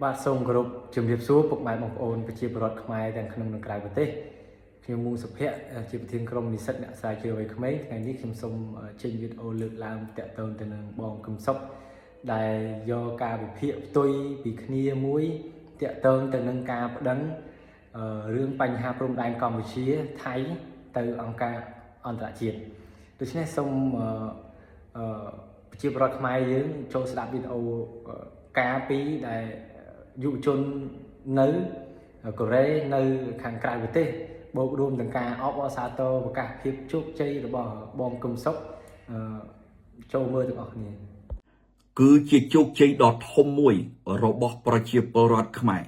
បាទសូមគោរពជំរាបសួរពុកម៉ែបងប្អូនប្រជាពលរដ្ឋខ្មែរទាំងក្នុងនិងក្រៅប្រទេសខ្ញុំមូសុភ័ក្រជាប្រធានក្រុមនិស្សិតអ្នកស្រាវជ្រាវវ័យក្មេងថ្ងៃនេះខ្ញុំសូមចេញវីដេអូលើកឡើងតាក់ទងទៅនឹងបងកឹមសុខដែលយកការវិភាគផ្ទុយពីគ្នាមួយតាក់ទងទៅនឹងការប្តឹងរឿងបញ្ហាព្រំដែនកម្ពុជាថៃទៅអង្គការអន្តរជាតិដូច្នេះសូមប្រជាពលរដ្ឋខ្មែរយើងចូលស្ដាប់វីដេអូការពីដែលយុវជននៅកូរ៉េនៅខាងក្រៅប្រទេសបូករួមទាំងការអបអរសាទរឱកាសភាពជោគជ័យរបស់បងកឹមសុខចូលមើលទាំងអស់គ្នាគឺជាជោគជ័យដ៏ធំមួយរបស់ប្រជាពលរដ្ឋខ្មែរ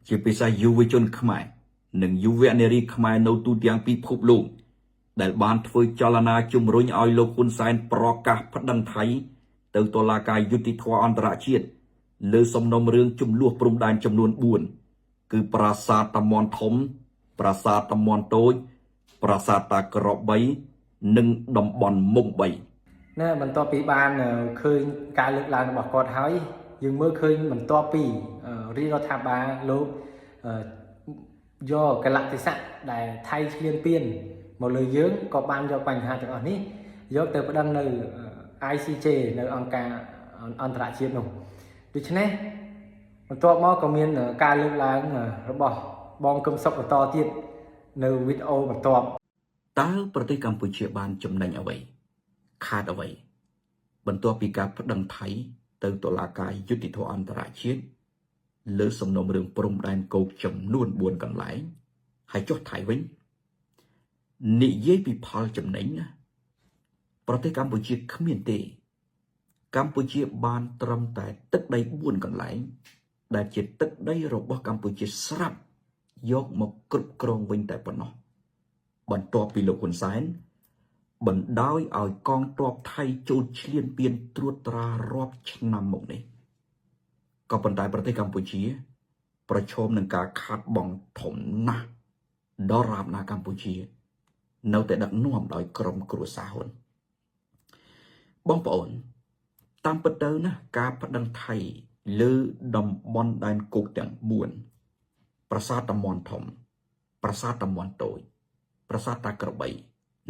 ជាពិសេសយុវជនខ្មែរនិងយុវនារីខ្មែរនៅទូទាំងពិភពលោកដែលបានធ្វើចលនាជំរុញឲ្យលោកហ៊ុនសែនប្រកាសប្តឹងថៃទៅតុលាការយុត្តិធម៌អន្តរជាតិលើសំណុំរឿងជម្លោះព្រំដែនចំនួន4គឺប្រាសាទតាមាន់ធំប្រាសាទតាមាន់តូចប្រាសាទតាក្របីនិងតំបន់មុំ3ណាបន្ទាប់ពីបានឃើញការលើកឡើងរបស់គាត់ហើយយើងមើលឃើញបន្ទាប់ពីរាជរដ្ឋាភិបាលលោកយកកលៈទេសៈដែលថៃឈ្លានពានមកលើយើងក៏បានយកបញ្ហាទាំងអស់នេះយកទៅប្តឹងនៅ ICJ នៅអង្គការអន្តរជាតិនោះដូច្នេះបន្ទាប់មកក៏មានការលើកឡើងរបស់បងកឹមសុខបន្តទៀតនៅវីដេអូបន្ទាប់តើប្រទេសកម្ពុជាបានចំណេញអ្វីខាតអ្វីបន្ទាប់ពីការប្តឹងថៃទៅតុលាការយុត្តិធម៌អន្តរជាតិលើសំណុំរឿងព្រំដែនគោកចំនួន4កន្លែងហើយចុះថៃវិញនិយាយពីផលចំណេញណាប្រទេសកម្ពុជាគ្មានទេកម្ពុជាបានត្រឹមតែទឹកដី4កន្លែងដែលជាទឹកដីរបស់កម្ពុជាស្រាប់យកមកគ្រប់គ្រងវិញតែប៉ុណ្ណោះបន្ទាប់ពីលោកហ៊ុនសែនបណ្ដោយឲ្យកងទ័ពថៃចូលឈ្លានពានត្រួតត្រារាប់ឆ្នាំមកនេះក៏ប៉ុន្តែប្រទេសកម្ពុជាប្រឈមនឹងការខាតបង់ធំណាស់ដរាបណាកម្ពុជានៅតែដឹកនាំដោយក្រុមគ្រួសារហ៊ុនបងប្អូនតាមពិតទៅណាការប្តឹងថៃលើតំបន់ដែនគោកទាំង4ប្រាសាទតាមាន់ធំប្រាសាទតាមាន់តូចប្រាសាទតាក្របី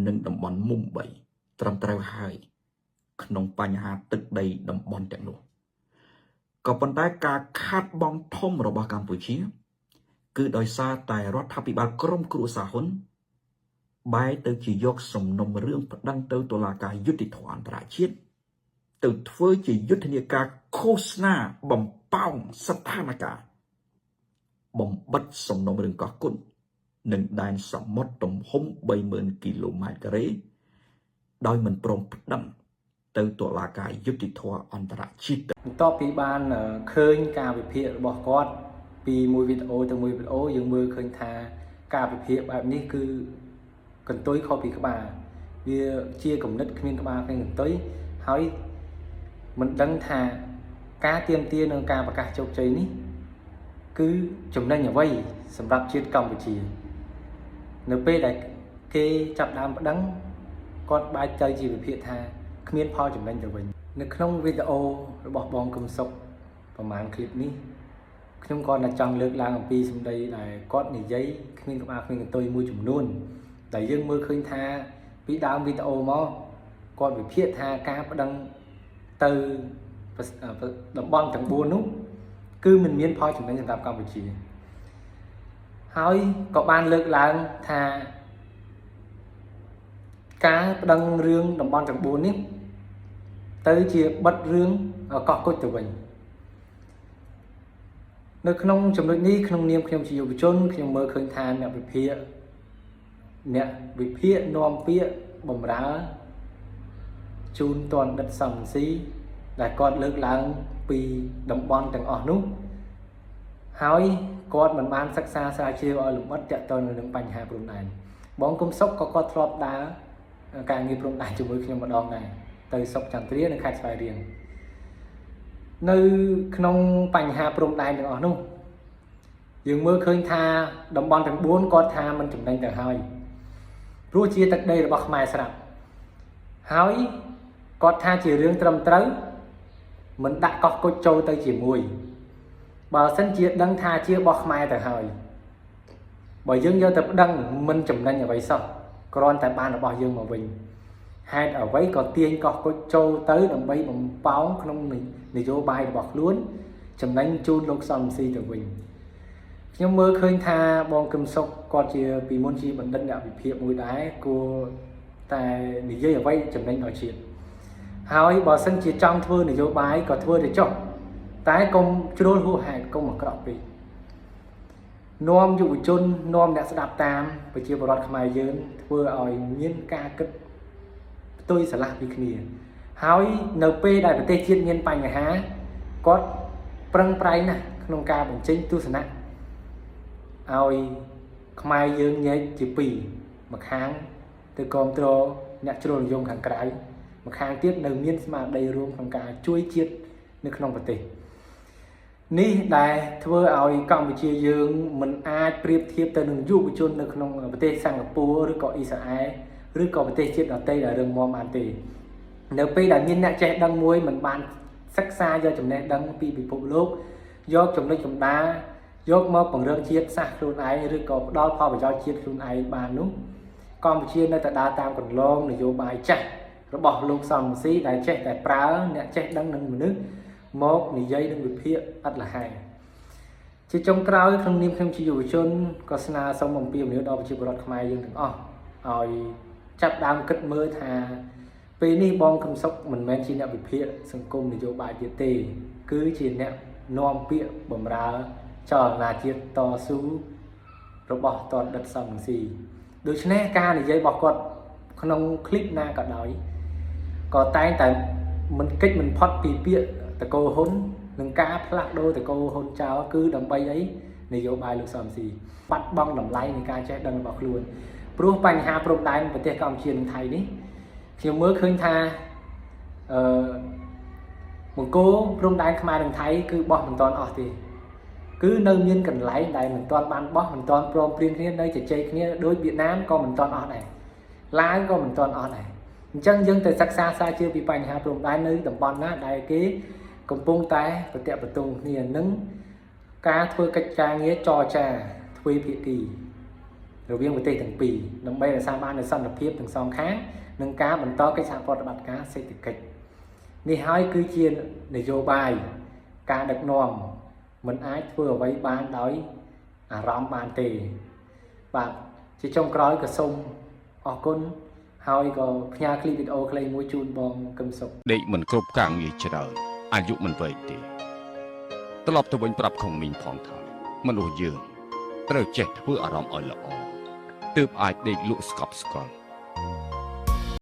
និងតំបន់មុំ3ត្រឹមត្រូវហើយក្នុងបញ្ហាទឹកដីតំបន់ទាំងនោះក៏ប៉ុន្តែការខាតបង់ធំរបស់កម្ពុជាគឺដោយសារតែរដ្ឋាភិបាលក្រុមគ្រួសារហ៊ុនបែរទៅជាយកសំណុំរឿងប្តឹងទៅតុលាការយុត្តិធម៌អន្តរជាតិទៅធ្វើជាយុទ្ធនាការឃោសនាបំផោងស្ថានភាពបំបិទសំណុំរឿងកោះគុណនិងដែនសមុទ្រទំហំ 30,000 គីឡូម៉ែត្រការ៉េដោយមិនព្រមប្តឹងទៅតុលាការយុត្តិធម៌អន្តរជាតិបន្ទាប់ពីបានឃើញការវិភាគរបស់គាត់ពីមួយវីដេអូទៅមួយវីដេអូយើងមើលឃើញថាការវិភាគបែបនេះគឺកន្ទុយខុសពីក្បាលវាជាគំនិតគ្មានក្បាលគ្មានកន្ទុយហើយមិនដឹងថាការទៀមទានឹងការប្រកាសជោគជ័យនេះគឺចំណេញអ្វីសម្រាប់ជាតិកម្ពុជានៅពេលដែលគេចាប់ដើមប្តឹងគាត់បែរទៅជាវិភាគថាគ្មានផលចំណេញទៅវិញនៅក្នុងវីដេអូរបស់បងកឹមសុខប្រហែលคลิปនេះខ្ញុំគាត់តែចង់លើកឡើងអំពីសម្ដីដែលគាត់និយាយគ្មានក្បាលគ្មានកន្ទុយមួយចំនួនដែលយើងមើលឃើញថាពីដើមវីដេអូមកគាត់វិភាគថាការប្តឹងទៅតំបន់ទាំង4នោះគឺមិនមានផលចំណេញសម្រាប់កម្ពុជាហើយក៏បានលើកឡើងថាការប្តឹងរឿងតំបន់ទាំង4នេះទៅជាបិទរឿងកោះគុជទៅវិញនៅក្នុងចំណុចនេះក្នុងនាមខ្ញុំជាយុវជនខ្ញុំមើលឃើញថាអ្នកវិភាគនាំពាក្យបំរើជូនតនដិតសំស៊ីដែលគាត់លើកឡើងពីតំបន់ទាំងអស់នោះហើយគាត់មិនបានសិក្សាស្រាវជ្រាវឲ្យលម្អិតទាក់ទងនឹងបញ្ហាព្រំដែនបងកឹមសុខក៏គាត់ធ្លាប់ដើរការងារព្រំដែនជាមួយខ្ញុំម្ដងដែរទៅសុកចន្ទ្រានៅខេត្តស្វាយរៀងនៅក្នុងបញ្ហាព្រំដែនទាំងអស់នោះយើងមើលឃើញថាតំបន់ទាំង4គាត់ថាมันចំណេញទៅហើយព្រោះជាទឹកដីរបស់ខ្មែរស្រាប់ហើយគាត់ថាជារឿងត្រឹមត្រូវមិនដាក់កោះគុជចូលទៅជាមួយ បើសិនជាដឹងថាជារបស់ខ្មែរទៅហើយបើយើងយកទៅដឹងមិនចំណេញអ្វីសោះគ្រាន់តែបានរបស់យើងមកវិញហេតុអ្វីក៏ទាញកោះគុជចូលទៅដើម្បីបំប៉ោងក្នុងនយោបាយរបស់ខ្លួនចំណេញជូនលោកសំស៊ីទៅវិញខ្ញុំមើលឃើញថាបងកឹមសុខគាត់ជាពីមុនជាបណ្ឌិតអ្នកវិភាគមួយដែរគួរតែនិយាយអ្វីចំណេញដល់ជាតិហើយបើសិនជាចង់ធ្វើនយោបាយក៏ធ្វើទៅចុះតែកុំជ្រុលហួសហេតុកុំអាក្រក់ពេកនាំយុវជននាំអ្នកស្ដាប់តាមប្រជាពលរដ្ឋខ្មែរយើងធ្វើឲ្យមានការគិតផ្ទុយស្រឡះពីគ្នាហើយនៅពេលដែលប្រទេសជាតិមានបញ្ហាគាត់ប្រឹងប្រែងណាស់ក្នុងការបញ្ចេញទស្សនៈឲ្យខ្មែរយើងញែកជាពីរម្ខាងទៅគ្រប់គ្រងអ្នកជ្រុលនិយមខាងក្រៅម្ខាងទៀតនៅមានស្មារតីរួមក្នុងការជួយជាតិនៅក្នុងប្រទេសនេះដែលធ្វើឲ្យកម្ពុជាយើងមិនអាចប្រៀបធៀបទៅនឹងយុវជននៅក្នុងប្រទេសសិង្ហបុរីឬក៏អ៊ីស្រាអែលឬក៏ប្រទេសជាតិដទៃដែលរឹងមាំបានទេនៅពេលដែលមានអ្នកចេះដឹងមួយមិនបានសិក្សាយកចំណេះដឹងពីពិភពលោកយកចំណុចកម្ដាយកមកពង្រឹងជាតិសាសន៍ខ្លួនឯងឬក៏ផ្ដល់ផលប្រយោជន៍ជាតិខ្លួនឯងបាននោះកម្ពុជានៅតែដើរតាមកន្លងនយោបាយចាស់របស់លោកសំរងស៊ីដែលចេះតែប្រើអ្នកចេះដឹងនឹងមនុស្សមកនិយាយនឹងវិភាគអត់លះហើយជាចុងក្រោយក្នុងនាមខ្ញុំជាយុវជនក៏ស្នើសុំអំពាវនាវដល់ប្រជាពលរដ្ឋខ្មែរយើងទាំងអស់ឲ្យចាប់ដើមគិតមើលថាពេលនេះបងកឹមសុខមិនមែនជាអ្នកវិភាគសង្គមនយោបាយទៀតទេគឺជាអ្នកនាំពាក្យបម្រើចលនាជាតិតស៊ូរបស់តនដិតសំរងស៊ីដូច្នេះការនិយាយរបស់គាត់ក្នុងคลิปណាក៏ដោយក៏តែងតែមិនកិច្ចមិនផុតពីពាក្យតកោហ៊ុននឹងការផ្លាស់ប្ដូរតកោហ៊ុនចោលគឺដើម្បីអីនយោបាយលោកសំស៊ីបាត់បង់តម្លៃនៃការចេះដឹងរបស់ខ្លួនព្រោះបញ្ហាព្រំដែនប្រទេសកម្ពុជានិងថៃនេះខ្ញុំមើលឃើញថាបង្គោលព្រំដែនខ្មែរនិងថៃគឺបោះមិនទាន់អស់ទេគឺនៅមានកន្លែងដែលមិនទាន់បានបោះមិនទាន់ព្រមព្រៀងគ្នានៅជជែកគ្នាដោយវៀតណាមក៏មិនទាន់អស់ដែរឡាវក៏មិនទាន់អស់ដែរអញ្ចឹងយើងទៅសិក្សាស្រាវជ្រាវពីបញ្ហាព្រំដែននៅតំបន់ណាដែលគេកំពុងតែប្រតិបត្តិគ្នានឹងការធ្វើកិច្ចការងារចរចាទ្វេភាគីរវាងប្រទេសទាំងពីរដើម្បីរក្សាបាននូវសន្តិភាពទាំងសងខាងនិងការបន្តកិច្ចសហប្រតិបត្តិការសេដ្ឋកិច្ចនេះហើយគឺជានយោបាយការដឹកនាំមិនអាចធ្វើអ្វីបានដោយអារម្មណ៍បានទេបាទជាចុងក្រោយក៏សូមអរគុណហើយក៏ផ្ញើคลิปវីដេអូខ្លីមួយជូនបងកឹមសុខដេកមិនគ្រប់ការងារច្រើនអាយុមិនវែងទេត្រឡប់ទៅវិញប្រាប់ខុងមីងផងថាមនុស្សយើងត្រូវចេះធ្វើអារម្មណ៍ឲ្យល្អទើបអាចដេកលក់ស្កប់ស្កល់